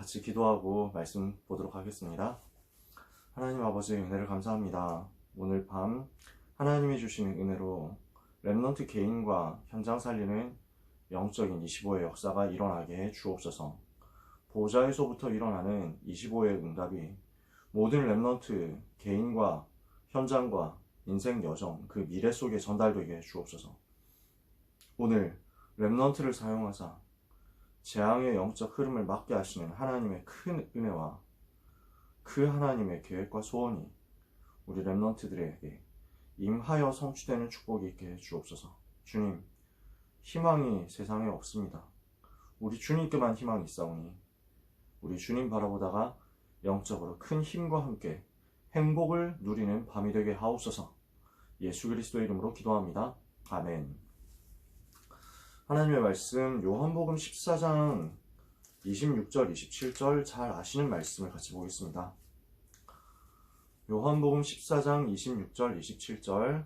같이 기도하고 말씀 보도록 하겠습니다. 하나님 아버지 은혜를 감사합니다. 오늘 밤 하나님이 주시는 은혜로 렘넌트 개인과 현장 살리는 영적인 25의 역사가 일어나게 해 주옵소서. 보좌에서부터 일어나는 25의 응답이 모든 렘넌트 개인과 현장과 인생 여정 그 미래 속에 전달되게 해 주옵소서. 오늘 렘넌트를 사용하사 재앙의 영적 흐름을 막게 하시는 하나님의 큰 은혜와 그 하나님의 계획과 소원이 우리 렘넌트들에게 임하여 성취되는 축복이 있게 해 주옵소서. 주님, 희망이 세상에 없습니다. 우리 주님께만 희망이 있사오니 우리 주님 바라보다가 영적으로 큰 힘과 함께 행복을 누리는 밤이 되게 하옵소서. 예수 그리스도의 이름으로 기도합니다. 아멘. 하나님의 말씀 요한복음 14장 26절 27절 잘 아시는 말씀을 같이 보겠습니다. 요한복음 14장 26절 27절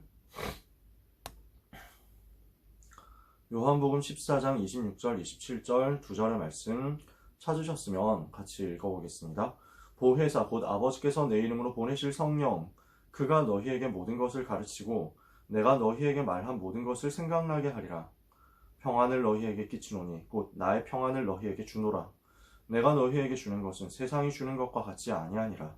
요한복음 14장 26절 27절 두 절의 말씀 찾으셨으면 같이 읽어보겠습니다. 보혜사 곧 아버지께서 내 이름으로 보내실 성령 그가 너희에게 모든 것을 가르치고 내가 너희에게 말한 모든 것을 생각나게 하리라. 평안을 너희에게 끼치노니 곧 나의 평안을 너희에게 주노라. 내가 너희에게 주는 것은 세상이 주는 것과 같지 아니하니라.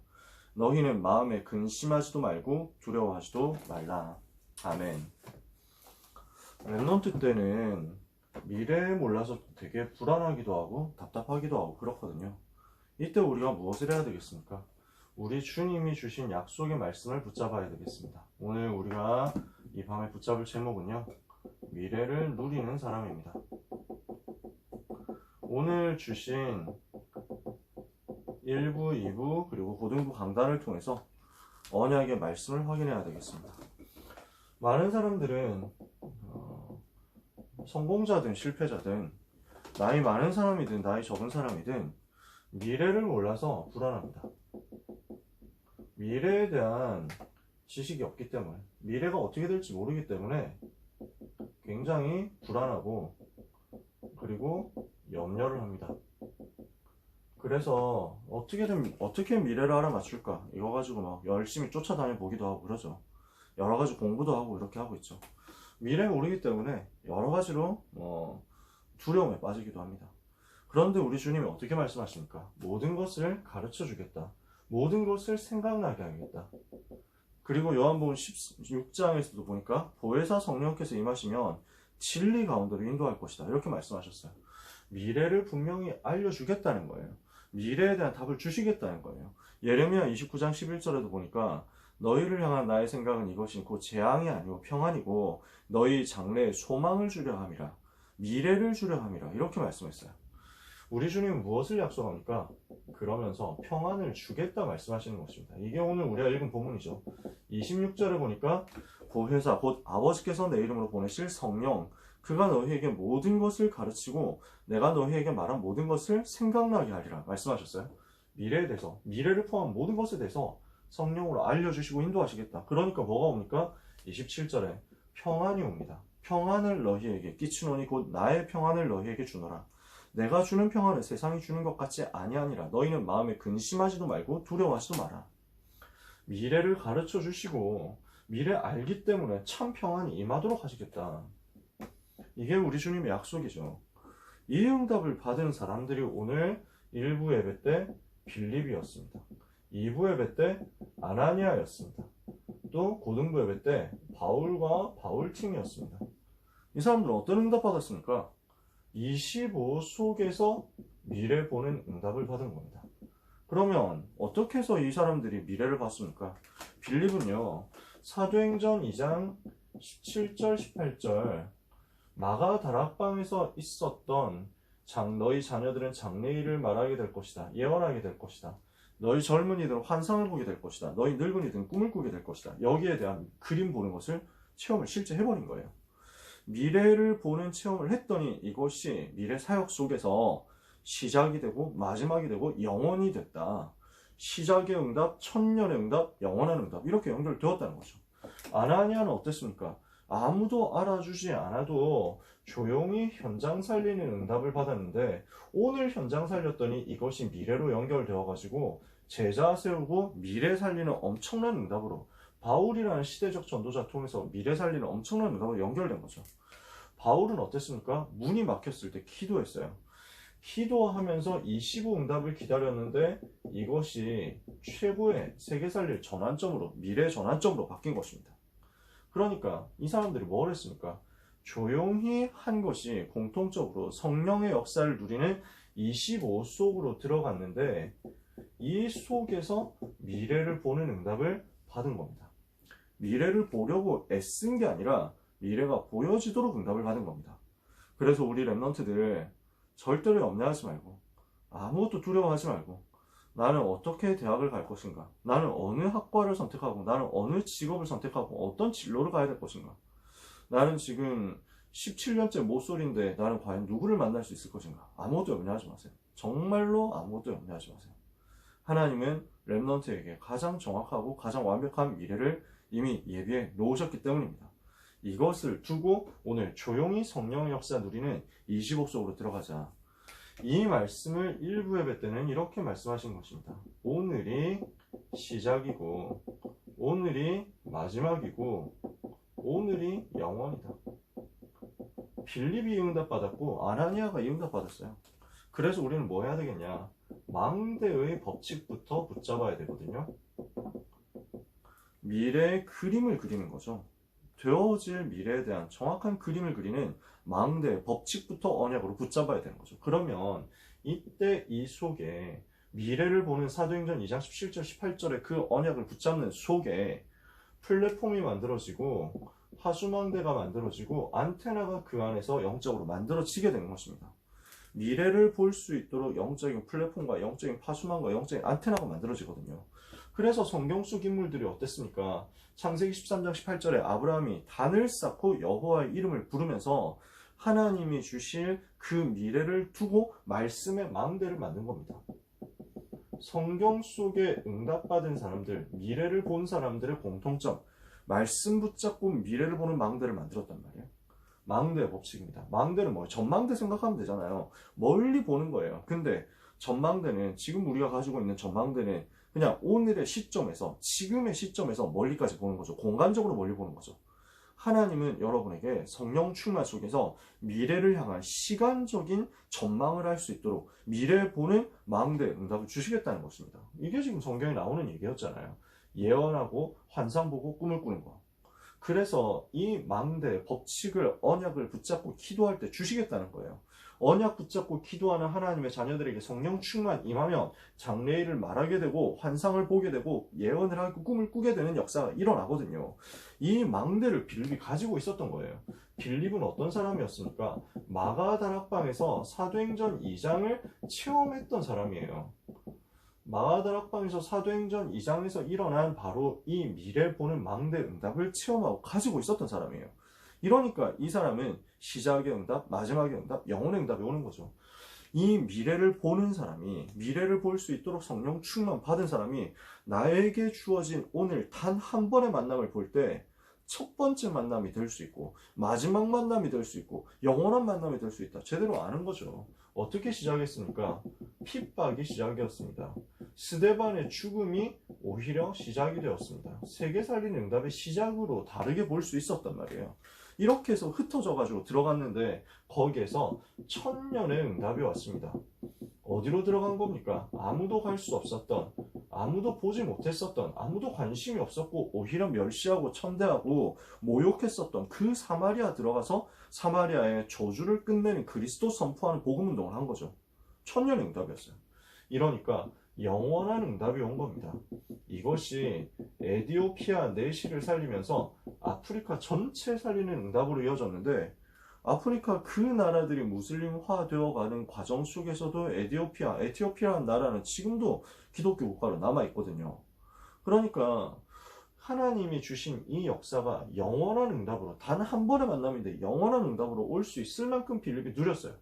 너희는 마음에 근심하지도 말고 두려워하지도 말라. 아멘. 렘넌트 때는 미래에 몰라서 되게 불안하기도 하고 답답하기도 하고 그렇거든요. 이때 우리가 무엇을 해야 되겠습니까? 우리 주님이 주신 약속의 말씀을 붙잡아야 되겠습니다. 오늘 우리가 이 밤에 붙잡을 제목은요, 미래를 누리는 사람입니다. 오늘 주신 1부, 2부, 그리고 고등부 강단을 통해서 언약의 말씀을 확인해야 되겠습니다. 많은 사람들은 성공자든 실패자든 나이 많은 사람이든 나이 적은 사람이든 미래를 몰라서 불안합니다. 미래에 대한 지식이 없기 때문에 미래가 어떻게 될지 모르기 때문에 굉장히 불안하고 그리고 염려를 합니다. 그래서 어떻게 미래를 알아맞출까 이거 가지고 막 열심히 쫓아다녀 보기도 하고 그러죠. 여러 가지 공부도 하고 이렇게 하고 있죠. 미래 모르기 때문에 여러 가지로 두려움에 빠지기도 합니다. 그런데 우리 주님이 어떻게 말씀하십니까? 모든 것을 가르쳐 주겠다. 모든 것을 생각나게 하겠다. 그리고 요한복음 16장에서도 보니까 보혜사 성령께서 임하시면 진리 가운데로 인도할 것이다. 이렇게 말씀하셨어요. 미래를 분명히 알려주겠다는 거예요. 미래에 대한 답을 주시겠다는 거예요. 예레미야 29장 11절에도 보니까 너희를 향한 나의 생각은 이것이 곧 재앙이 아니고 평안이고 너희 장래에 소망을 주려 함이라. 미래를 주려 함이라. 이렇게 말씀했어요. 우리 주님은 무엇을 약속합니까? 그러면서 평안을 주겠다 말씀하시는 것입니다. 이게 오늘 우리가 읽은 본문이죠. 26절에 보니까 보혜사 곧 아버지께서 내 이름으로 보내실 성령 그가 너희에게 모든 것을 가르치고 내가 너희에게 말한 모든 것을 생각나게 하리라 말씀하셨어요. 미래에 대해서 미래를 포함한 모든 것에 대해서 성령으로 알려주시고 인도하시겠다. 그러니까 뭐가 옵니까? 27절에 평안이 옵니다. 평안을 너희에게 끼치노니 곧 나의 평안을 너희에게 주노라. 내가 주는 평안은 세상이 주는 것 같지 아니하니라. 너희는 마음에 근심하지도 말고 두려워하지도 마라. 미래를 가르쳐 주시고 미래 알기 때문에 참 평안이 임하도록 하시겠다. 이게 우리 주님의 약속이죠. 이 응답을 받은 사람들이 오늘 1부 예배 때 빌립이었습니다. 2부 예배 때 아나니아였습니다. 또 고등부 예배 때 바울과 바울팀이었습니다. 이 사람들은 어떤 응답 받았습니까? 25 속에서 미래 보는 응답을 받은 겁니다. 그러면 어떻게 해서 이 사람들이 미래를 봤습니까? 빌립은요, 사도행전 2장 17절 18절 마가 다락방에서 있었던 너희 자녀들은 장래일을 말하게 될 것이다. 예언하게 될 것이다. 너희 젊은이들은 환상을 보게 될 것이다. 너희 늙은이들은 꿈을 꾸게 될 것이다. 여기에 대한 그림 보는 것을 체험을 실제 해버린 거예요. 미래를 보는 체험을 했더니 이것이 미래 사역 속에서 시작이 되고 마지막이 되고 영원이 됐다. 시작의 응답, 천년의 응답, 영원한 응답 이렇게 연결되었다는 거죠. 아나니아는 어땠습니까? 아무도 알아주지 않아도 조용히 현장 살리는 응답을 받았는데 오늘 현장 살렸더니 이것이 미래로 연결되어 가지고 제자 세우고 미래 살리는 엄청난 응답으로 바울이라는 시대적 전도자 통해서 미래 살리는 엄청난 응답으로 연결된 거죠. 바울은 어땠습니까? 문이 막혔을 때 기도했어요. 기도하면서 25 응답을 기다렸는데 이것이 최고의 세계 살릴 전환점으로 미래 전환점으로 바뀐 것입니다. 그러니까 이 사람들이 뭘 했습니까? 조용히 한 것이 공통적으로 성령의 역사를 누리는 25 속으로 들어갔는데 이 속에서 미래를 보는 응답을 받은 겁니다. 미래를 보려고 애쓴 게 아니라 미래가 보여지도록 응답을 받은 겁니다. 그래서 우리 랩런트들 절대로 염려하지 말고 아무것도 두려워하지 말고 나는 어떻게 대학을 갈 것인가? 나는 어느 학과를 선택하고 나는 어느 직업을 선택하고 어떤 진로를 가야 될 것인가? 나는 지금 17년째 모쏠인데 나는 과연 누구를 만날 수 있을 것인가? 아무것도 염려하지 마세요. 정말로 아무것도 염려하지 마세요. 하나님은 랩런트에게 가장 정확하고 가장 완벽한 미래를 이미 예비해 놓으셨기 때문입니다. 이것을 두고 오늘 조용히 성령의 역사 누리는 25 속으로 들어가자. 이 말씀을 일부 예배 때는 이렇게 말씀하신 것입니다. 오늘이 시작이고 오늘이 마지막이고 오늘이 영원이다. 빌립이 이 응답 받았고 아나니아가 이 응답 받았어요. 그래서 우리는 뭐 해야 되겠냐? 망대의 법칙부터 붙잡아야 되거든요. 미래의 그림을 그리는 거죠. 되어질 미래에 대한 정확한 그림을 그리는 망대 법칙부터 언약으로 붙잡아야 되는 거죠. 그러면 이때 이 속에 미래를 보는 사도행전 2장 17절 18절의 그 언약을 붙잡는 속에 플랫폼이 만들어지고 하수망대가 만들어지고 안테나가 그 안에서 영적으로 만들어지게 되는 것입니다. 미래를 볼 수 있도록 영적인 플랫폼과 영적인 파수망과 영적인 안테나가 만들어지거든요. 그래서 성경 속 인물들이 어땠습니까? 창세기 13장 18절에 아브라함이 단을 쌓고 여호와의 이름을 부르면서 하나님이 주실 그 미래를 두고 말씀의 망대를 만든 겁니다. 성경 속에 응답받은 사람들, 미래를 본 사람들의 공통점, 말씀 붙잡고 미래를 보는 망대를 만들었단 말이에요. 망대의 법칙입니다. 망대는 뭐예요? 전망대 생각하면 되잖아요. 멀리 보는 거예요. 근데 전망대는 지금 우리가 가지고 있는 전망대는 그냥 오늘의 시점에서 지금의 시점에서 멀리까지 보는 거죠. 공간적으로 멀리 보는 거죠. 하나님은 여러분에게 성령 충만 속에서 미래를 향한 시간적인 전망을 할 수 있도록 미래 보는 망대 응답을 주시겠다는 것입니다. 이게 지금 성경에 나오는 얘기였잖아요. 예언하고 환상 보고 꿈을 꾸는 거. 그래서 이 망대 법칙을 언약을 붙잡고 기도할 때 주시겠다는 거예요. 언약 붙잡고 기도하는 하나님의 자녀들에게 성령 충만 임하면 장래일을 말하게 되고 환상을 보게 되고 예언을 하고 꿈을 꾸게 되는 역사가 일어나거든요. 이 망대를 빌립이 가지고 있었던 거예요. 빌립은 어떤 사람이었습니까? 마가다락방에서 사도행전 2장을 체험했던 사람이에요. 마가다락방에서 사도행전 2장에서 일어난 바로 이 미래 보는 망대 응답을 체험하고 가지고 있었던 사람이에요. 이러니까 이 사람은 시작의 응답, 마지막의 응답, 영혼의 응답이 오는 거죠. 이 미래를 보는 사람이, 미래를 볼 수 있도록 성령 충만 받은 사람이 나에게 주어진 오늘 단 한 번의 만남을 볼 때 첫 번째 만남이 될 수 있고 마지막 만남이 될 수 있고 영원한 만남이 될 수 있다. 제대로 아는 거죠. 어떻게 시작했습니까? 핍박이 시작이었습니다. 스데반의 죽음이 오히려 시작이 되었습니다. 세계 살리는 응답의 시작으로 다르게 볼 수 있었단 말이에요. 이렇게 해서 흩어져 가지고 들어갔는데 거기에서 1000년의 응답이 왔습니다. 어디로 들어간 겁니까? 아무도 갈 수 없었던, 아무도 보지 못했었던, 아무도 관심이 없었고 오히려 멸시하고 천대하고 모욕했었던 그 사마리아 들어가서 사마리아의 저주를 끝내는 그리스도 선포하는 복음 운동을 한 거죠. 1000년의 응답이었어요. 이러니까 영원한 응답이 온 겁니다. 이것이 에디오피아 내시를 살리면서 아프리카 전체 살리는 응답으로 이어졌는데 아프리카 그 나라들이 무슬림화 되어가는 과정 속에서도 에티오피아라는 나라는 지금도 기독교 국가로 남아있거든요. 그러니까 하나님이 주신 이 역사가 영원한 응답으로 단 한 번의 만남인데 영원한 응답으로 올 수 있을 만큼 빌립이 누렸어요.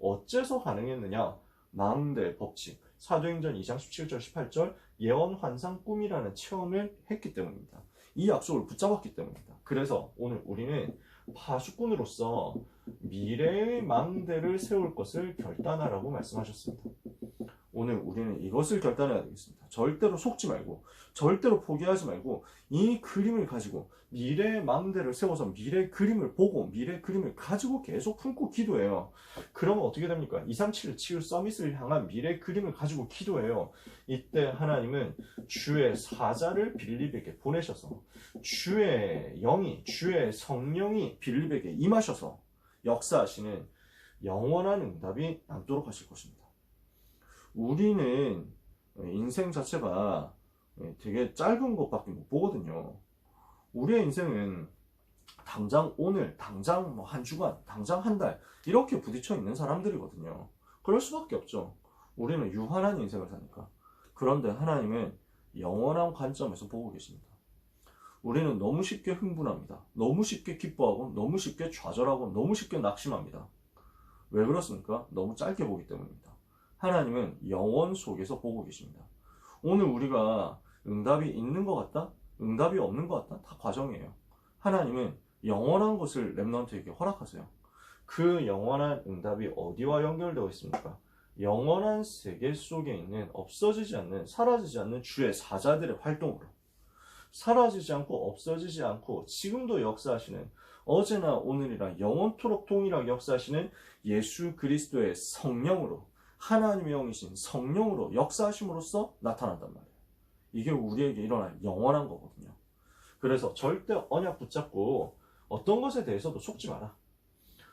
어째서 가능했느냐? 망대 법칙, 사도행전 2장 17절 18절 예언 환상 꿈이라는 체험을 했기 때문입니다. 이 약속을 붙잡았기 때문입니다. 그래서 오늘 우리는 파수꾼으로서 미래의 망대를 세울 것을 결단하라고 말씀하셨습니다. 오늘 우리는 이것을 결단해야 되겠습니다. 절대로 속지 말고, 절대로 포기하지 말고, 이 그림을 가지고 미래의 망대를 세워서 미래의 그림을 보고 미래의 그림을 가지고 계속 품고 기도해요. 그러면 어떻게 됩니까? 237 치유 서밋을 향한 미래의 그림을 가지고 기도해요. 이때 하나님은 주의 사자를 빌립에게 보내셔서 주의 영이, 주의 성령이 빌립에게 임하셔서 역사하시는 영원한 응답이 남도록 하실 것입니다. 우리는 인생 자체가 되게 짧은 것밖에 못 보거든요. 우리의 인생은 당장 오늘, 당장 뭐 한 주간, 당장 한 달 이렇게 부딪혀 있는 사람들이거든요. 그럴 수밖에 없죠. 우리는 유한한 인생을 사니까. 그런데 하나님은 영원한 관점에서 보고 계십니다. 우리는 너무 쉽게 흥분합니다. 너무 쉽게 기뻐하고 너무 쉽게 좌절하고 너무 쉽게 낙심합니다. 왜 그렇습니까? 너무 짧게 보기 때문입니다. 하나님은 영원 속에서 보고 계십니다. 오늘 우리가 응답이 있는 것 같다? 응답이 없는 것 같다? 다 과정이에요. 하나님은 영원한 것을 렘넌트에게 허락하세요. 그 영원한 응답이 어디와 연결되어 있습니까? 영원한 세계 속에 있는 없어지지 않는, 사라지지 않는 주의 사자들의 활동으로, 사라지지 않고 없어지지 않고 지금도 역사하시는, 어제나 오늘이라 영원토록 동일하게 역사하시는 예수 그리스도의 성령으로, 하나님의 영이신 성령으로 역사하심으로써 나타난단 말이에요. 이게 우리에게 일어날 영원한 거거든요. 그래서 절대 언약 붙잡고 어떤 것에 대해서도 속지 마라.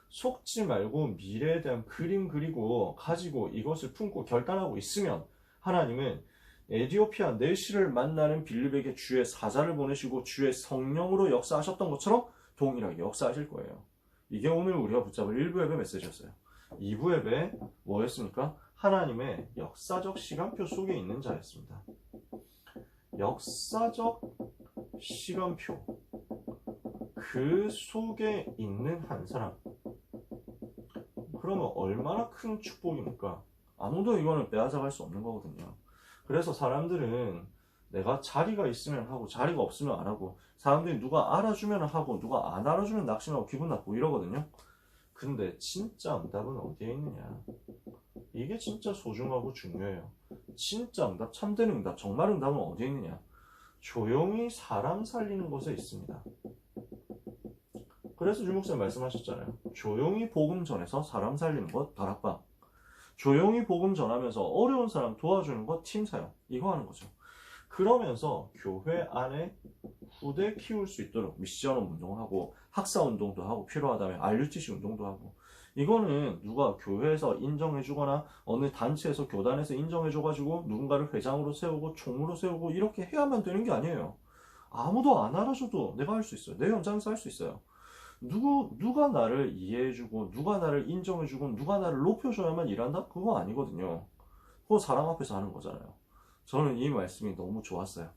속지 말고 미래에 대한 그림 그리고 가지고 이것을 품고 결단하고 있으면 하나님은 에디오피아 내시를 만나는 빌립에게 주의 사자를 보내시고 주의 성령으로 역사하셨던 것처럼 동일하게 역사하실 거예요. 이게 오늘 우리가 붙잡을 1부 예배 메시지였어요. 2부 예배 뭐였습니까? 하나님의 역사적 시간표 속에 있는 자였습니다. 역사적 시간표, 그 속에 있는 한 사람. 그러면 얼마나 큰 축복입니까? 아무도 이거는 빼앗아갈 수 없는 거거든요. 그래서 사람들은 내가 자리가 있으면 하고 자리가 없으면 안 하고, 사람들이 누가 알아주면 하고 누가 안 알아주면 낙심하고 기분 나쁘고 이러거든요. 근데 진짜 응답은 어디에 있느냐? 이게 진짜 소중하고 중요해요. 진짜 응답, 참된 응답, 정말 응답은 어디에 있느냐? 조용히 사람 살리는 곳에 있습니다. 그래서 주목사님 말씀하셨잖아요. 조용히 복음 전해서 사람 살리는 것 다락방. 조용히 복음 전하면서 어려운 사람 도와주는 것 팀 사역. 이거 하는 거죠. 그러면서 교회 안에 후대 키울 수 있도록 미션 운동하고 학사 운동도 하고 필요하다면 RUTC 운동도 하고, 이거는 누가 교회에서 인정해주거나 어느 단체에서 교단에서 인정해줘가지고 누군가를 회장으로 세우고 총무로 세우고 이렇게 해야만 되는 게 아니에요. 아무도 안 알아줘도 내가 할 수 있어요. 내 현장에서 할 수 있어요. 누가 나를 이해해주고 누가 나를 인정해주고 누가 나를 높여줘야만 일한다? 그거 아니거든요. 그거 사람 앞에서 하는 거잖아요. 저는 이 말씀이 너무 좋았어요.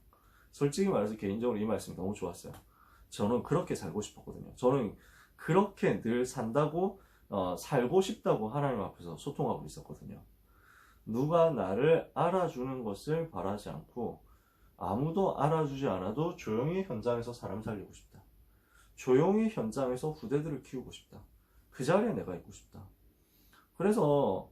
솔직히 말해서 개인적으로 이 말씀이 너무 좋았어요. 저는 그렇게 살고 싶었거든요. 저는 그렇게 늘 산다고 살고 싶다고 하나님 앞에서 소통하고 있었거든요. 누가 나를 알아주는 것을 바라지 않고 아무도 알아주지 않아도 조용히 현장에서 사람 살리고 싶다. 조용히 현장에서 후대들을 키우고 싶다. 그 자리에 내가 있고 싶다. 그래서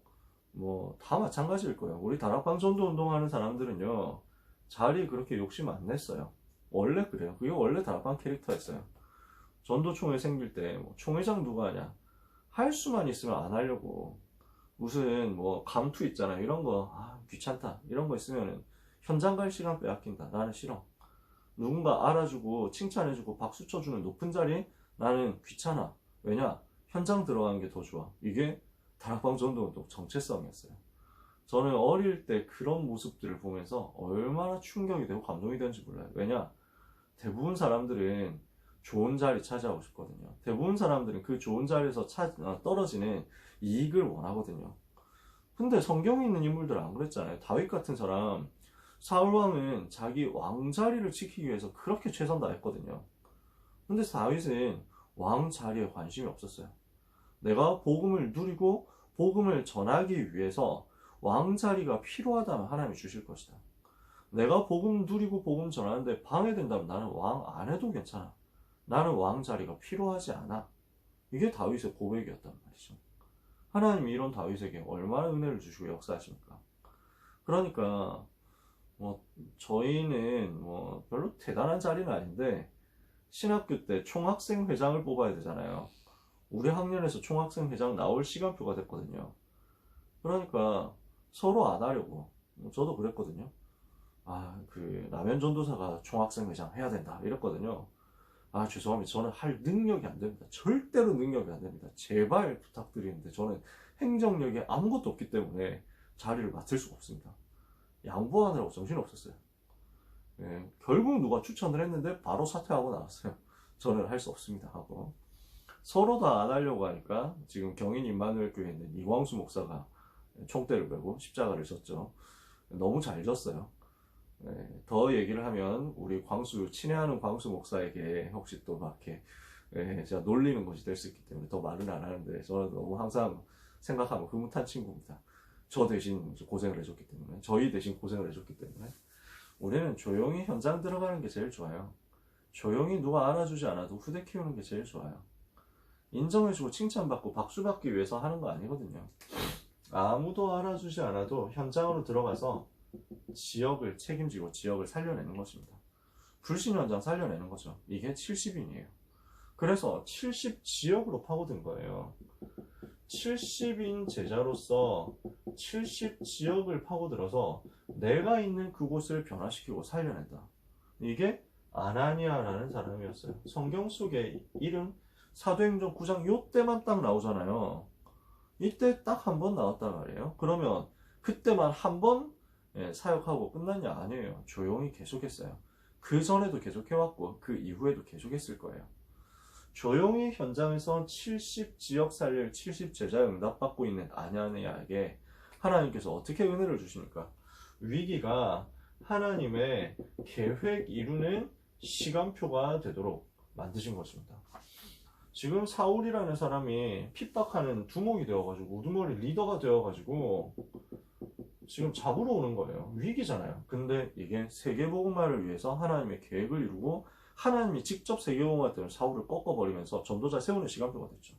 뭐 다 마찬가지일 거예요. 우리 다락방 전도 운동하는 사람들은요, 자리 그렇게 욕심 안 냈어요. 원래 그래요. 그게 원래 다락방 캐릭터였어요. 전도총회 생길 때 뭐 총회장 누가 하냐, 할 수만 있으면 안 하려고, 무슨 뭐 감투 있잖아요, 이런 거 귀찮다 이런 거 있으면은 현장 갈 시간 빼앗긴다, 나는 싫어. 누군가 알아주고 칭찬해주고 박수 쳐주는 높은 자리, 나는 귀찮아. 왜냐? 현장 들어가는 게 더 좋아. 이게 다락방 전도운동 정체성이었어요. 저는 어릴 때 그런 모습들을 보면서 얼마나 충격이 되고 감동이 되는지 몰라요. 왜냐? 대부분 사람들은 좋은 자리 차지하고 싶거든요. 대부분 사람들은 그 좋은 자리에서 떨어지는 이익을 원하거든요. 근데 성경에 있는 인물들은 안 그랬잖아요. 다윗 같은 사람, 사울왕은 자기 왕자리를 지키기 위해서 그렇게 최선 다했거든요. 근데 다윗은 왕자리에 관심이 없었어요. 내가 복음을 누리고 복음을 전하기 위해서 왕자리가 필요하다면 하나님이 주실 것이다. 내가 복음 누리고 복음 전하는데 방해된다면 나는 왕 안 해도 괜찮아. 나는 왕 자리가 필요하지 않아. 이게 다윗의 고백이었단 말이죠. 하나님이 이런 다윗에게 얼마나 은혜를 주시고 역사하십니까? 그러니까 뭐 저희는 뭐 별로 대단한 자리는 아닌데 신학교 때 총학생 회장을 뽑아야 되잖아요. 우리 학년에서 총학생 회장 나올 시간표가 됐거든요. 그러니까 서로 안 하려고. 저도 그랬거든요. 그 라면 전도사가 총학생 회장 해야 된다 이랬거든요. 죄송합니다. 저는 할 능력이 안 됩니다. 절대로 능력이 안 됩니다. 제발 부탁드리는데 저는 행정력이 아무것도 없기 때문에 자리를 맡을 수가 없습니다. 양보하느라고 정신이 없었어요. 결국 누가 추천을 했는데 바로 사퇴하고 나왔어요. 저는 할 수 없습니다 하고. 서로 다 안 하려고 하니까 지금 경인 임마누엘 교회에 있는 이광수 목사가 총대를 메고 십자가를 졌죠. 너무 잘 졌어요. 더 얘기를 하면 우리 광수 친애하는 광수 목사에게 혹시 또 막 이렇게 제가 놀리는 것이 될 수 있기 때문에 더 말은 안 하는데 저는 너무 항상 생각하면 흐뭇한 친구입니다. 저 대신 고생을 해줬기 때문에 저희 대신 고생을 해줬기 때문에 우리는 조용히 현장 들어가는 게 제일 좋아요. 조용히 누가 알아주지 않아도 후대 키우는 게 제일 좋아요. 인정해주고 칭찬받고 박수받기 위해서 하는 거 아니거든요. 아무도 알아주지 않아도 현장으로 들어가서 지역을 책임지고 지역을 살려내는 것입니다. 불신 현장 살려내는 거죠. 이게 70인이에요. 그래서 70지역으로 파고든 거예요. 70인 제자로서 70지역을 파고들어서 내가 있는 그곳을 변화시키고 살려낸다. 이게 아나니아라는 사람이었어요. 성경 속에 이름 사도행전 9장 요때만 딱 나오잖아요. 이때 딱 한 번 나왔단 말이에요. 그러면 그때만 한 번 사역하고 끝났냐? 아니에요. 조용히 계속했어요. 그 전에도 계속해왔고 그 이후에도 계속했을 거예요. 조용히 현장에서 70지역 살릴 70제자의 응답받고 있는 아나니아에게 하나님께서 어떻게 은혜를 주십니까? 위기가 하나님의 계획 이루는 시간표가 되도록 만드신 것입니다. 지금 사울이라는 사람이 핍박하는 두목이 되어가지고 우두머리 리더가 되어가지고 지금 잡으러 오는 거예요. 위기잖아요. 근데 이게 세계복음화를 위해서 하나님의 계획을 이루고 하나님이 직접 세계복음화 때문에 사울을 꺾어버리면서 전도자 세우는 시간표가 됐죠.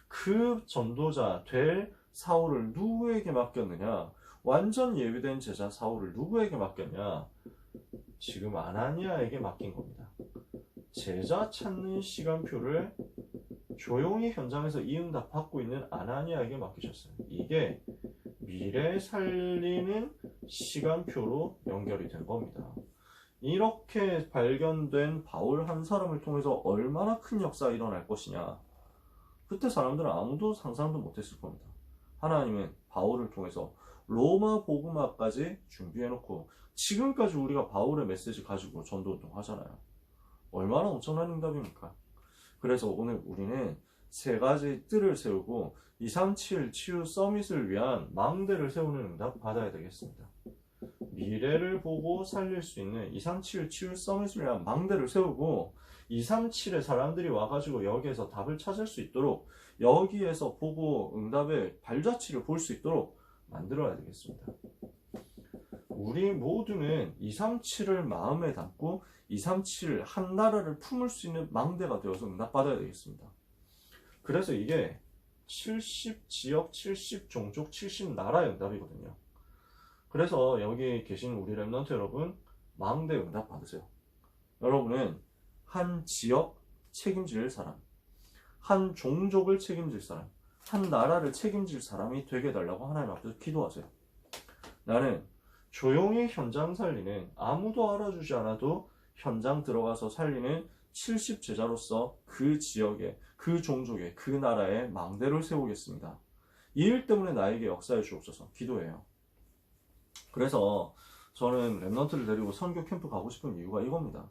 그 전도자 될 사울을 누구에게 맡겼느냐? 완전 예비된 제자 사울을 누구에게 맡겼냐? 지금 아나니아에게 맡긴 겁니다. 제자 찾는 시간표를 조용히 현장에서 이 응답 받고 있는 아나니아에게 맡기셨어요. 이게 미래 살리는 시간표로 연결이 된 겁니다. 이렇게 발견된 바울 한 사람을 통해서 얼마나 큰 역사가 일어날 것이냐. 그때 사람들은 아무도 상상도 못했을 겁니다. 하나님은 바울을 통해서 로마 복음화까지 준비해놓고 지금까지 우리가 바울의 메시지 가지고 전도운동 하잖아요. 얼마나 엄청난 응답입니까? 그래서 오늘 우리는 세 가지 뜰을 세우고 237 치유 서밋을 위한 망대를 세우는 응답 받아야 되겠습니다. 미래를 보고 살릴 수 있는 237 치유 서밋을 위한 망대를 세우고 237의 사람들이 와가지고 여기에서 답을 찾을 수 있도록 여기에서 보고 응답의 발자취를 볼 수 있도록 만들어야 되겠습니다. 우리 모두는 237을 마음에 담고 237 한 나라를 품을 수 있는 망대가 되어서 응답받아야 되겠습니다. 그래서 이게 70지역, 70종족, 70나라의 응답이거든요. 그래서 여기 계신 우리 랩런트 여러분, 망대 응답 받으세요. 여러분은 한 지역 책임질 사람, 한 종족을 책임질 사람, 한 나라를 책임질 사람이 되게 해달라고 하나님 앞에서 기도하세요. 나는 조용히 현장 살리는, 아무도 알아주지 않아도 현장 들어가서 살리는 70제자로서 그 지역에, 그 종족에, 그 나라에 망대를 세우겠습니다. 이 일 때문에 나에게 역사해 주옵소서 기도해요. 그래서 저는 랩런트를 데리고 선교 캠프 가고 싶은 이유가 이겁니다.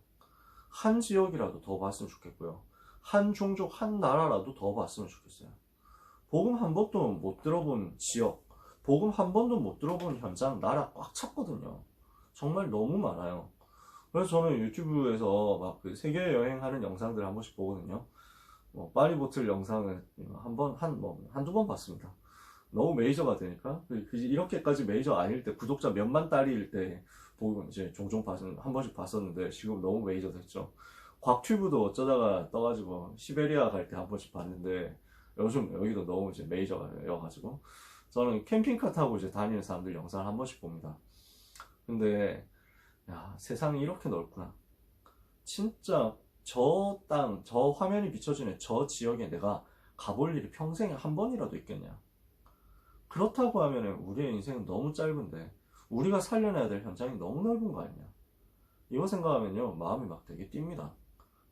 한 지역이라도 더 봤으면 좋겠고요. 한 종족, 한 나라라도 더 봤으면 좋겠어요. 복음 한 번도 못 들어본 지역, 복음 한 번도 못 들어본 현장, 나라 꽉 찼거든요. 정말 너무 많아요. 그래서 저는 유튜브에서 막 그 세계 여행하는 영상들 한 번씩 보거든요. 파리보틀 영상을 한두 번 봤습니다. 너무 메이저가 되니까 이렇게까지 메이저 아닐 때 구독자 몇만 달러일 때 보고 이제 종종 한 번씩 봤었는데 지금 너무 메이저 됐죠. 곽튜브도 어쩌다가 떠가지고 시베리아 갈 때 한 번씩 봤는데 요즘 여기도 너무 이제 메이저여가지고 저는 캠핑카 타고 이제 다니는 사람들 영상을 한 번씩 봅니다. 근데 야, 세상이 이렇게 넓구나. 진짜 저 땅, 저 화면이 비춰지는 저 지역에 내가 가볼 일이 평생에 한 번이라도 있겠냐. 그렇다고 하면 우리의 인생은 너무 짧은데 우리가 살려내야 될 현장이 너무 넓은 거 아니냐. 이거 생각하면요 마음이 막 되게 뜁니다.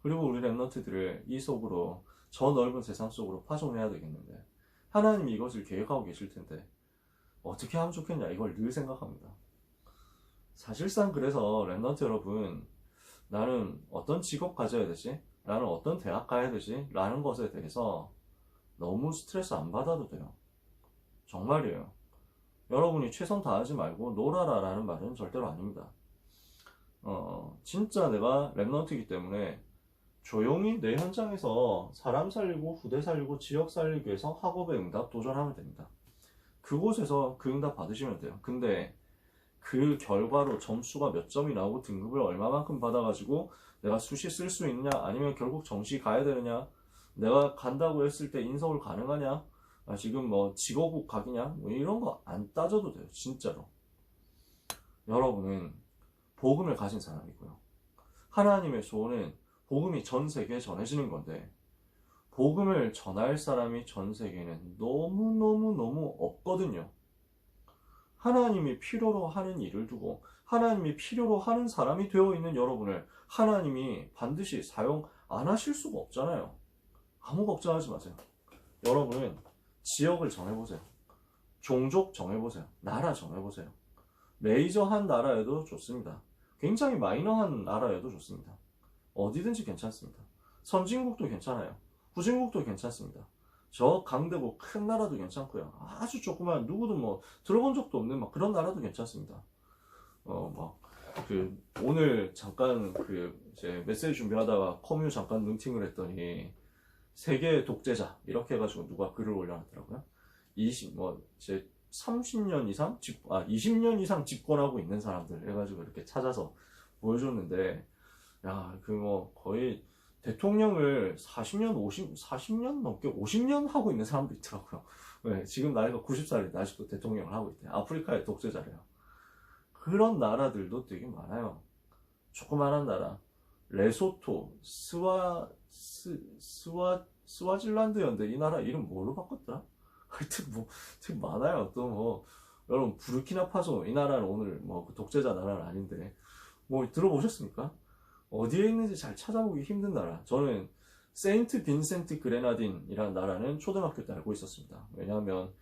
그리고 우리 랩런트들을 이 속으로 저 넓은 세상 속으로 파송해야 되겠는데 하나님이 이것을 계획하고 계실 텐데 어떻게 하면 좋겠냐 이걸 늘 생각합니다. 사실상 그래서 랩런트 여러분, 나는 어떤 직업 가져야 되지? 나는 어떤 대학 가야 되지? 라는 것에 대해서 너무 스트레스 안 받아도 돼요. 정말이에요. 여러분이 최선 다하지 말고 놀아라 라는 말은 절대로 아닙니다. 진짜 내가 랩런트이기 때문에 조용히 내 현장에서 사람 살리고 후대 살리고 지역 살리기 위해서 학업에 응답 도전하면 됩니다. 그곳에서 그 응답 받으시면 돼요. 근데 그 결과로 점수가 몇 점이 나오고 등급을 얼마만큼 받아가지고 내가 수시 쓸 수 있느냐 아니면 결국 정시 가야 되느냐, 내가 간다고 했을 때 인서울 가능하냐, 지금 뭐 직업국 각이냐, 뭐 이런 거 안 따져도 돼요. 진짜로. 여러분은 복음을 가진 사람이고요. 하나님의 소원은 복음이 전 세계에 전해지는 건데 복음을 전할 사람이 전 세계에는 너무너무너무 없거든요. 하나님이 필요로 하는 일을 두고 하나님이 필요로 하는 사람이 되어 있는 여러분을 하나님이 반드시 사용 안 하실 수가 없잖아요. 아무 걱정하지 마세요. 여러분은 지역을 정해보세요. 종족 정해보세요. 나라 정해보세요. 메이저한 나라여도 좋습니다. 굉장히 마이너한 나라여도 좋습니다. 어디든지 괜찮습니다. 선진국도 괜찮아요. 후진국도 괜찮습니다. 저 강대국 큰 나라도 괜찮고요. 아주 조그만 누구도 뭐 들어본 적도 없는 막 그런 나라도 괜찮습니다. 오늘 잠깐 제 메시지 준비하다가 커뮤 잠깐 눈팅을 했더니 세계 독재자 이렇게 해가지고 누가 글을 올려놨더라고요. 30년 이상 20년 이상 집권하고 있는 사람들 해가지고 이렇게 찾아서 보여줬는데, 야, 거의 대통령을 40년 넘게 50년 하고 있는 사람도 있더라고요. 네, 지금 나이가 90살인데 아직도 대통령을 하고 있대요. 아프리카의 독재자래요. 그런 나라들도 되게 많아요. 조그만한 나라, 레소토, 스와질란드였는데 이 나라 이름 뭘로 바꿨더라? 하여튼 뭐 되게 많아요. 또 여러분 부르키나파소 이 나라는 오늘 그 독재자 나라는 아닌데 들어보셨습니까? 어디에 있는지 잘 찾아보기 힘든 나라. 저는 세인트 빈센트 그레나딘이라는 나라는 초등학교 때 알고 있었습니다. 왜냐하면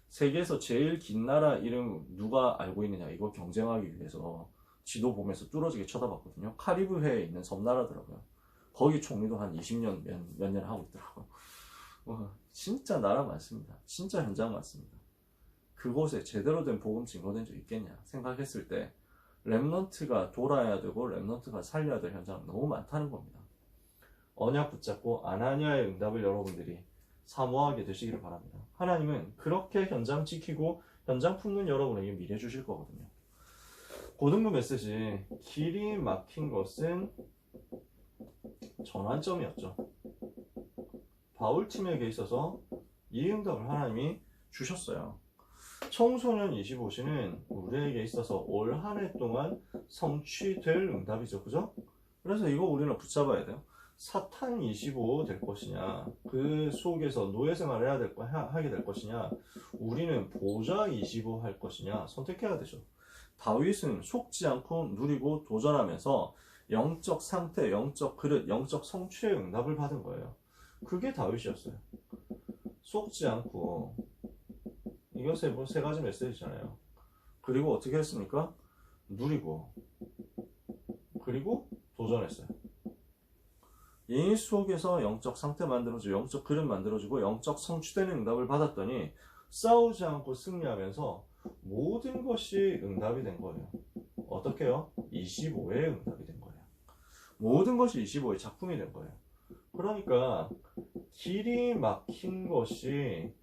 세계에서 제일 긴 나라 이름 누가 알고 있느냐 이거 경쟁하기 위해서 지도 보면서 뚫어지게 쳐다봤거든요. 카리브해에 있는 섬나라더라고요. 거기 총리도 한 20년 몇 년 하고 있더라고요. 진짜 나라 많습니다. 진짜 현장 많습니다. 그곳에 제대로 된 복음 증거된 적 있겠냐 생각했을 때 랩넌트가 돌아야 되고 랩넌트가 살려야 될 현장은 너무 많다는 겁니다. 언약 붙잡고 아나니아의 응답을 여러분들이 사모하게 되시기를 바랍니다. 하나님은 그렇게 현장 지키고 현장 품는 여러분에게 미래 주실 거거든요. 고등부 메시지, 길이 막힌 것은 전환점이었죠. 바울팀에게 있어서 이 응답을 하나님이 주셨어요. 청소년 25시는 우리에게 있어서 올 한 해 동안 성취될 응답이죠. 그죠? 그래서 이거 우리는 붙잡아야 돼요. 사탄 25 될 것이냐, 그 속에서 노예 생활을 하게 될 것이냐, 우리는 보좌 25 할 것이냐 선택해야 되죠. 다윗은 속지 않고 누리고 도전하면서 영적 상태, 영적 그릇, 영적 성취의 응답을 받은 거예요. 그게 다윗이었어요. 속지 않고, 이것에 세 가지 메시지잖아요. 그리고 어떻게 했습니까? 누리고, 그리고 도전했어요. 이 속에서 영적 상태 만들어주고, 영적 그릇 만들어주고, 영적 성취되는 응답을 받았더니 싸우지 않고 승리하면서 모든 것이 응답이 된 거예요. 어떻게요? 25의 응답이 된 거예요. 모든 것이 25의 작품이 된 거예요. 그러니까 길이 막힌 것이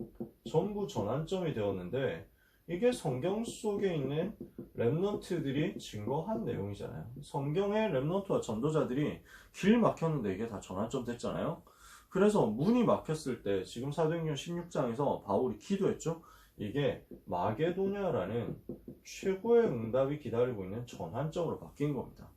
전부 전환점이 되었는데 이게 성경 속에 있는 렘넌트들이 증거한 내용이잖아요. 성경의 렘넌트와 전도자들이 길 막혔는데 이게 다 전환점 됐잖아요. 그래서 문이 막혔을 때 지금 사도행전 16장에서 바울이 기도했죠. 이게 마게도냐라는 최고의 응답이 기다리고 있는 전환점으로 바뀐 겁니다.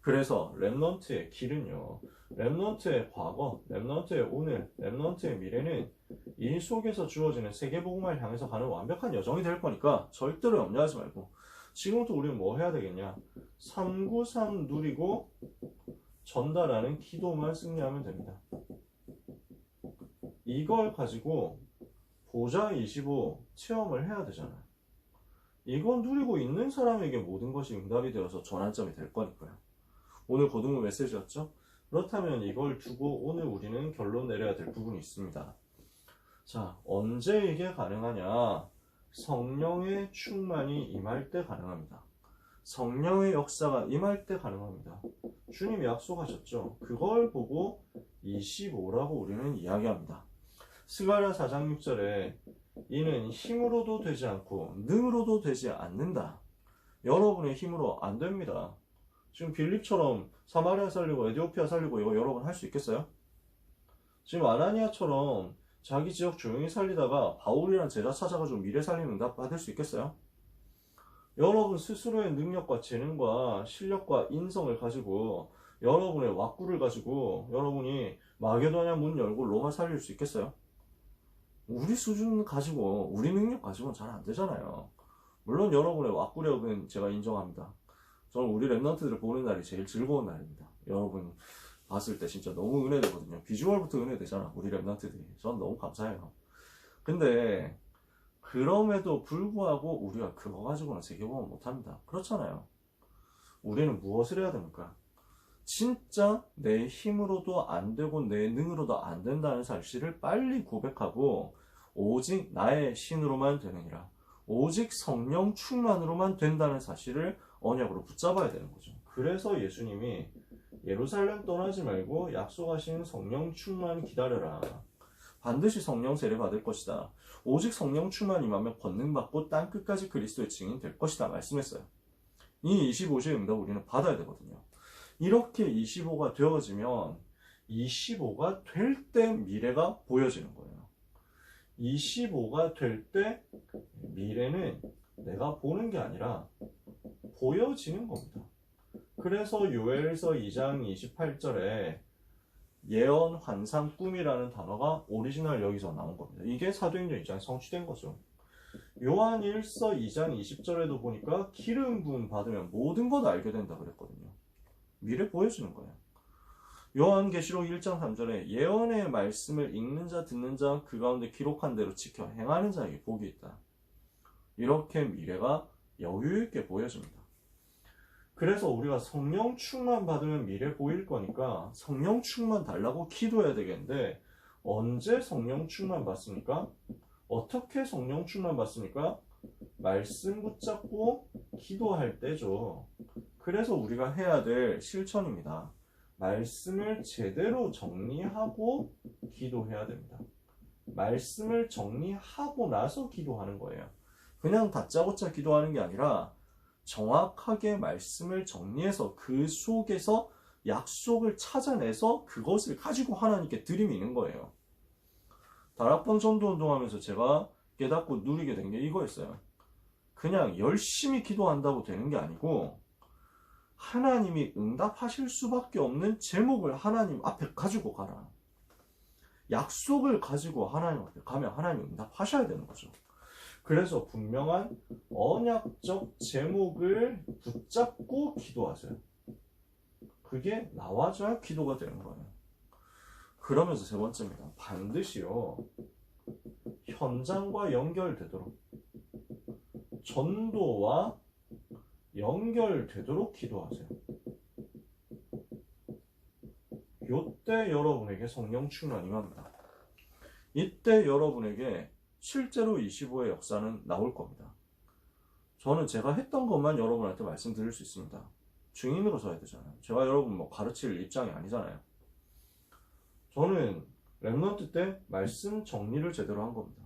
그래서 렘넌트의 길은요, 렘넌트의 과거, 렘넌트의 오늘, 렘넌트의 미래는 이 속에서 주어지는 세계복음화를 향해서 가는 완벽한 여정이 될 거니까 절대로 염려하지 말고 지금부터 우리는 뭐 해야 되겠냐? 393 누리고 전달하는 기도만 승리하면 됩니다. 이걸 가지고 보자 25 체험을 해야 되잖아요. 이건 누리고 있는 사람에게 모든 것이 응답이 되어서 전환점이 될 거니까요. 오늘 고등부 메시지였죠? 그렇다면 이걸 두고 오늘 우리는 결론 내려야 될 부분이 있습니다. 자, 언제 이게 가능하냐? 성령의 충만이 임할 때 가능합니다. 성령의 역사가 임할 때 가능합니다. 주님이 약속하셨죠. 그걸 보고 25라고 우리는 이야기합니다. 스가랴 4장 6절에 이는 힘으로도 되지 않고 능으로도 되지 않는다. 여러분의 힘으로 안 됩니다. 지금 빌립처럼 사마리아 살리고 에디오피아 살리고 이거 여러분 할 수 있겠어요? 지금 아나니아처럼 자기 지역 조용히 살리다가 바울이란 제자 찾아가지고 미래 살리는 응답 받을 수 있겠어요? 여러분 스스로의 능력과 재능과 실력과 인성을 가지고 여러분의 왁구를 가지고 여러분이 마게도냐 문 열고 로마 살릴 수 있겠어요? 우리 수준 가지고 우리 능력 가지고는 잘 안 되잖아요. 물론 여러분의 왁구력은 제가 인정합니다. 저는 우리 랩런트들을 보는 날이 제일 즐거운 날입니다. 여러분 봤을 때 진짜 너무 은혜되거든요. 비주얼부터 은혜되잖아, 우리 랩런트들이. 전 너무 감사해요. 근데 그럼에도 불구하고 우리가 그거 가지고는 세계복음 못합니다. 그렇잖아요. 우리는 무엇을 해야 됩니까? 진짜 내 힘으로도 안 되고 내 능으로도 안 된다는 사실을 빨리 고백하고 오직 나의 신으로만 되느니라, 오직 성령 충만으로만 된다는 사실을 언약으로 붙잡아야 되는 거죠. 그래서 예수님이 예루살렘 떠나지 말고 약속하신 성령 충만 기다려라. 반드시 성령 세례 받을 것이다. 오직 성령 충만 임하면 권능 받고 땅끝까지 그리스도의 증인 될 것이다 말씀했어요. 이 25시의 응답 우리는 받아야 되거든요. 이렇게 25가 되어지면 25가 될 때 미래가 보여지는 거예요. 25가 될 때 미래는 내가 보는 게 아니라 보여지는 겁니다. 그래서 요엘서 2장 28절에 예언, 환상, 꿈이라는 단어가 오리지널 여기서 나온 겁니다. 이게 사도행전 2장에 성취된 거죠. 요한 1서 2장 20절에도 보니까 기름 부음 받으면 모든 것 알게 된다 그랬거든요. 미래 보여주는 거예요. 요한계시록 1장 3절에 예언의 말씀을 읽는 자 듣는 자 그 가운데 기록한 대로 지켜 행하는 자에게 복이 있다. 이렇게 미래가 여유있게 보여집니다. 그래서 우리가 성령 충만 받으면 미래 보일 거니까 성령 충만 달라고 기도해야 되겠는데, 언제 성령 충만 받습니까? 어떻게 성령 충만 받습니까? 말씀 붙잡고 기도할 때죠. 그래서 우리가 해야 될 실천입니다. 말씀을 제대로 정리하고 기도해야 됩니다. 말씀을 정리하고 나서 기도하는 거예요. 그냥 다짜고짜 기도하는 게 아니라 정확하게 말씀을 정리해서 그 속에서 약속을 찾아내서 그것을 가지고 하나님께 드리는 거예요. 다락방 전도 운동하면서 제가 깨닫고 누리게 된 게 이거였어요. 그냥 열심히 기도한다고 되는 게 아니고 하나님이 응답하실 수밖에 없는 제목을 하나님 앞에 가지고 가라. 약속을 가지고 하나님 앞에 가면 하나님 응답하셔야 되는 거죠. 그래서 분명한 언약적 제목을 붙잡고 기도하세요. 그게 나와줘야 기도가 되는 거예요. 그러면서 세 번째입니다. 반드시요, 현장과 연결되도록, 전도와 연결되도록 기도하세요. 이때 여러분에게 성령 충만이 임합니다. 이때 여러분에게 실제로 25의 역사는 나올 겁니다. 저는 제가 했던 것만 여러분한테 말씀드릴 수 있습니다. 증인으로 서야 되잖아요. 제가 여러분 뭐 가르칠 입장이 아니잖아요. 저는 랩런트 때 말씀 정리를 제대로 한 겁니다.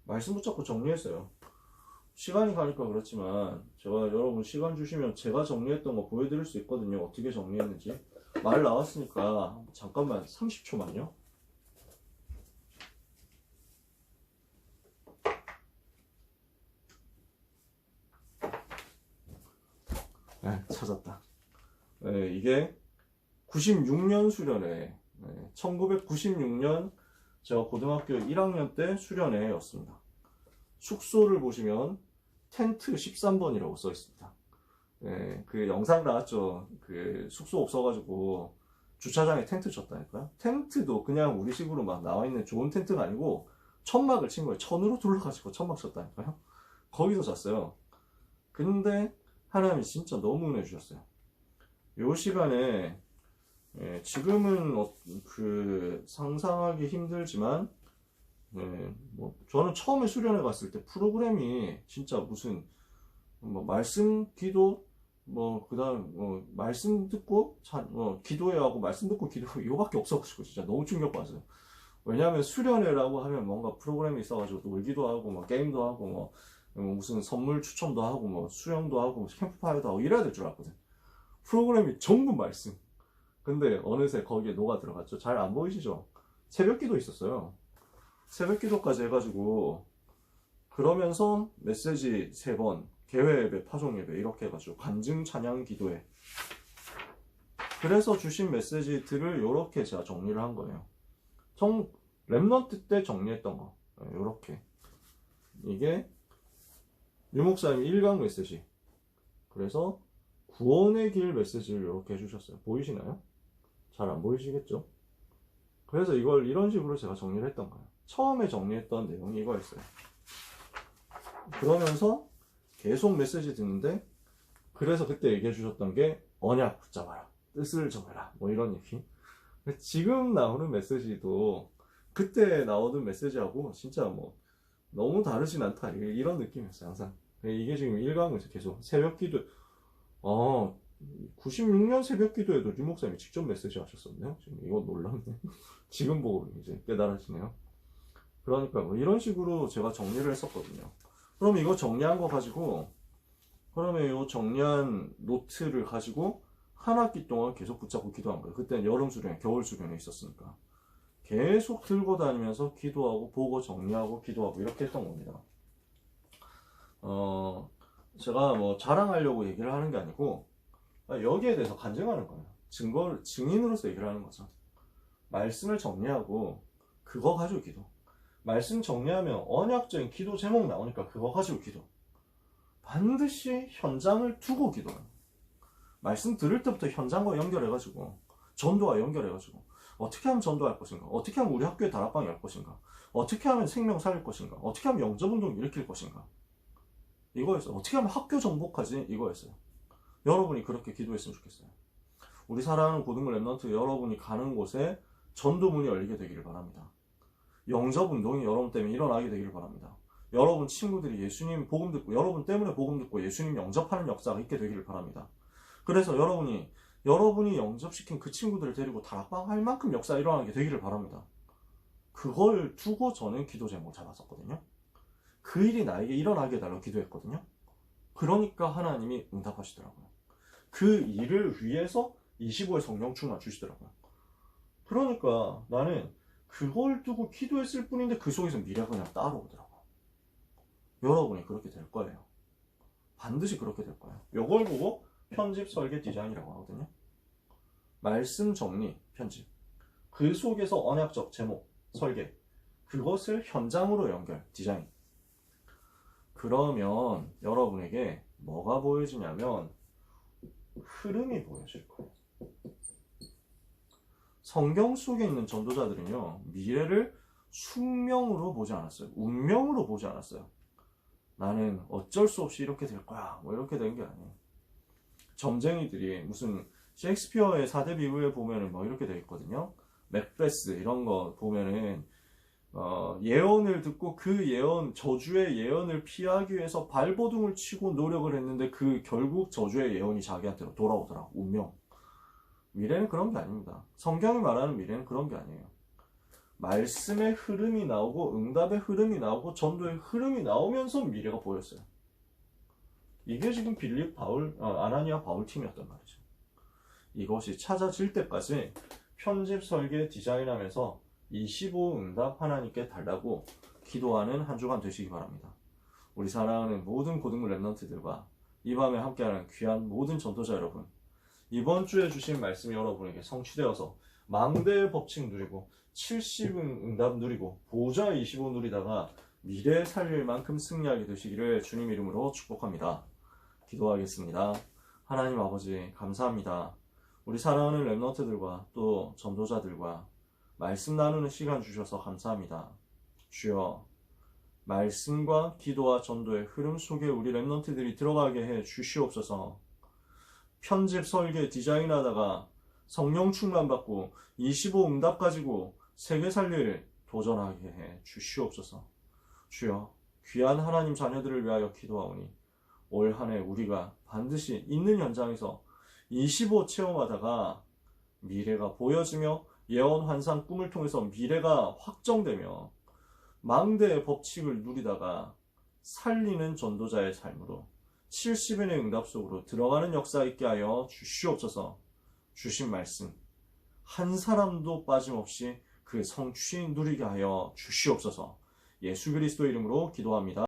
말씀 붙잡고 정리했어요. 시간이 가니까 그렇지만 제가 여러분 시간 주시면 제가 정리했던 거 보여드릴 수 있거든요. 어떻게 정리했는지. 말 나왔으니까 잠깐만 30초만요. 네, 찾았다. 네, 이게 96년 수련회, 1996년 제가 고등학교 1학년 때 수련회였습니다. 숙소를 보시면 텐트 13번이라고 써 있습니다. 네, 그 영상 나왔죠. 그 숙소 없어가지고 주차장에 텐트 쳤다니까요. 텐트도 그냥 우리식으로 막 나와 있는 좋은 텐트가 아니고 천막을 친 거예요. 천으로 둘러가지고 천막 쳤다니까요. 거기서 잤어요. 근데 하나님이 진짜 너무 은혜 주셨어요. 요 시간에 지금은 그 상상하기 힘들지만 뭐 저는 처음에 수련회 갔을 때 프로그램이 진짜 무슨 뭐 말씀 기도 뭐 그다음 말씀 듣고 기도해야 하고 말씀 듣고 기도 이거밖에 없어가지고 진짜 너무 충격받았어요. 왜냐하면 수련회라고 하면 뭔가 프로그램이 있어가지고 놀기도 하고 뭐 게임도 하고 뭐 무슨 선물 추첨도 하고 뭐 수영도 하고 캠프파이어도 하고 이래야 될 줄 알았거든. 프로그램이 전부 말씀. 근데 어느새 거기에 녹아 들어갔죠. 잘 안 보이시죠? 새벽기도 있었어요. 새벽기도까지 해가지고 그러면서 메시지 3번, 개회예배, 파종예배 이렇게 해가지고 간증 찬양 기도회. 그래서 주신 메시지들을 이렇게 제가 정리를 한 거예요. 랩넌트 때 정리했던 거 이렇게. 이게 유 목사님 1강 메시지. 그래서 구원의 길 메시지를 이렇게 해주셨어요. 보이시나요? 잘 안 보이시겠죠? 그래서 이걸 이런 식으로 제가 정리를 했던 거예요. 처음에 정리했던 내용이 이거였어요. 그러면서 계속 메시지 듣는데, 그래서 그때 얘기해 주셨던 게 언약 붙잡아라, 뜻을 정해라, 뭐 이런 얘기. 지금 나오는 메시지도 그때 나오던 메시지하고 진짜 뭐 너무 다르진 않다, 이런 느낌이었어요. 항상 이게 지금 1강에서 계속 새벽기도 96년 새벽기도에도 유 목사님이 직접 메시지 하셨었네요. 지금 이거 놀랍네. 지금 보고 이제 깨달으시네요. 그러니까 뭐 이런 식으로 제가 정리를 했었거든요. 그럼 이거 정리한 거 가지고, 그러면 이 정리한 노트를 가지고 한 학기 동안 계속 붙잡고 기도한 거예요. 그때는 여름 수련회, 겨울 수련회 있었으니까 계속 들고 다니면서 기도하고 보고 정리하고 기도하고 이렇게 했던 겁니다. 제가 뭐 자랑하려고 얘기를 하는 게 아니고 여기에 대해서 간증하는 거예요. 증인으로서 얘기를 하는 거죠. 말씀을 정리하고 그거 가지고 기도. 말씀 정리하면 언약적인 기도 제목 나오니까 그거 가지고 기도. 반드시 현장을 두고 기도해요. 말씀 들을 때부터 현장과 연결해가지고 전도와 연결해가지고 어떻게 하면 전도할 것인가, 어떻게 하면 우리 학교에 다락방이 할 것인가, 어떻게 하면 생명 살릴 것인가, 어떻게 하면 영접운동 일으킬 것인가, 이거였어요. 어떻게 하면 학교 정복하지, 이거였어요. 여러분이 그렇게 기도했으면 좋겠어요. 우리 사랑하는 고등부 랩넌트 여러분이 가는 곳에 전도문이 열리게 되기를 바랍니다. 영접운동이 여러분 때문에 일어나게 되기를 바랍니다. 여러분 친구들이 예수님 복음 듣고, 여러분 때문에 복음 듣고 예수님 영접하는 역사가 있게 되기를 바랍니다. 그래서 여러분이 영접시킨 그 친구들을 데리고 다락방 할 만큼 역사가 일어나게 되기를 바랍니다. 그걸 두고 저는 기도 제목을 잡았었거든요. 그 일이 나에게 일어나게 해달라고 기도했거든요. 그러니까 하나님이 응답하시더라고요. 그 일을 위해서 25의 성령 충만 주시더라고요. 그러니까 나는 그걸 두고 기도했을 뿐인데 그 속에서 미래가 그냥 따라오더라고요. 여러분이 그렇게 될 거예요. 반드시 그렇게 될 거예요. 이걸 보고 편집, 설계, 디자인이라고 하거든요. 말씀 정리, 편집. 그 속에서 언약적 제목, 설계. 그것을 현장으로 연결, 디자인. 그러면 여러분에게 뭐가 보여지냐면 흐름이 보여질 거예요. 성경 속에 있는 전도자들은요, 미래를 숙명으로 보지 않았어요. 운명으로 보지 않았어요. 나는 어쩔 수 없이 이렇게 될 거야, 뭐 이렇게 된 게 아니에요. 점쟁이들이 무슨 셰익스피어의 4대 비유에 보면은 뭐 이렇게 돼 있거든요. 맥베스 이런 거 보면은 예언을 듣고 그 예언, 저주의 예언을 피하기 위해서 발버둥을 치고 노력을 했는데 그 결국 저주의 예언이 자기한테로 돌아오더라. 운명. 미래는 그런 게 아닙니다. 성경이 말하는 미래는 그런 게 아니에요. 말씀의 흐름이 나오고 응답의 흐름이 나오고 전도의 흐름이 나오면서 미래가 보였어요. 이게 지금 빌립 바울 아나니아 바울 팀이었단 말이죠. 이것이 찾아질 때까지 편집 설계 디자인하면서 25 응답 하나님께 달라고 기도하는 한 주간 되시기 바랍니다. 우리 사랑하는 모든 고등부 랩런트들과 이 밤에 함께하는 귀한 모든 전도자 여러분, 이번 주에 주신 말씀이 여러분에게 성취되어서 망대의 법칙 누리고 70 응답 누리고 보좌 25 누리다가 미래 살릴 만큼 승리하게 되시기를 주님 이름으로 축복합니다. 기도하겠습니다. 하나님 아버지 감사합니다. 우리 사랑하는 랩런트들과 또 전도자들과 말씀 나누는 시간 주셔서 감사합니다. 주여, 말씀과 기도와 전도의 흐름 속에 우리 랩런트들이 들어가게 해 주시옵소서. 편집 설계 디자인하다가 성령 충만 받고 25 응답 가지고 세계 살릴 도전하게 해 주시옵소서. 주여, 귀한 하나님 자녀들을 위하여 기도하오니 올 한 해 우리가 반드시 있는 현장에서 25 체험하다가 미래가 보여지며 예언 환상 꿈을 통해서 미래가 확정되며 망대의 법칙을 누리다가 살리는 전도자의 삶으로 70인의 응답 속으로 들어가는 역사 있게 하여 주시옵소서. 주신 말씀 한 사람도 빠짐없이 그 성취 누리게 하여 주시옵소서. 예수 그리스도 이름으로 기도합니다.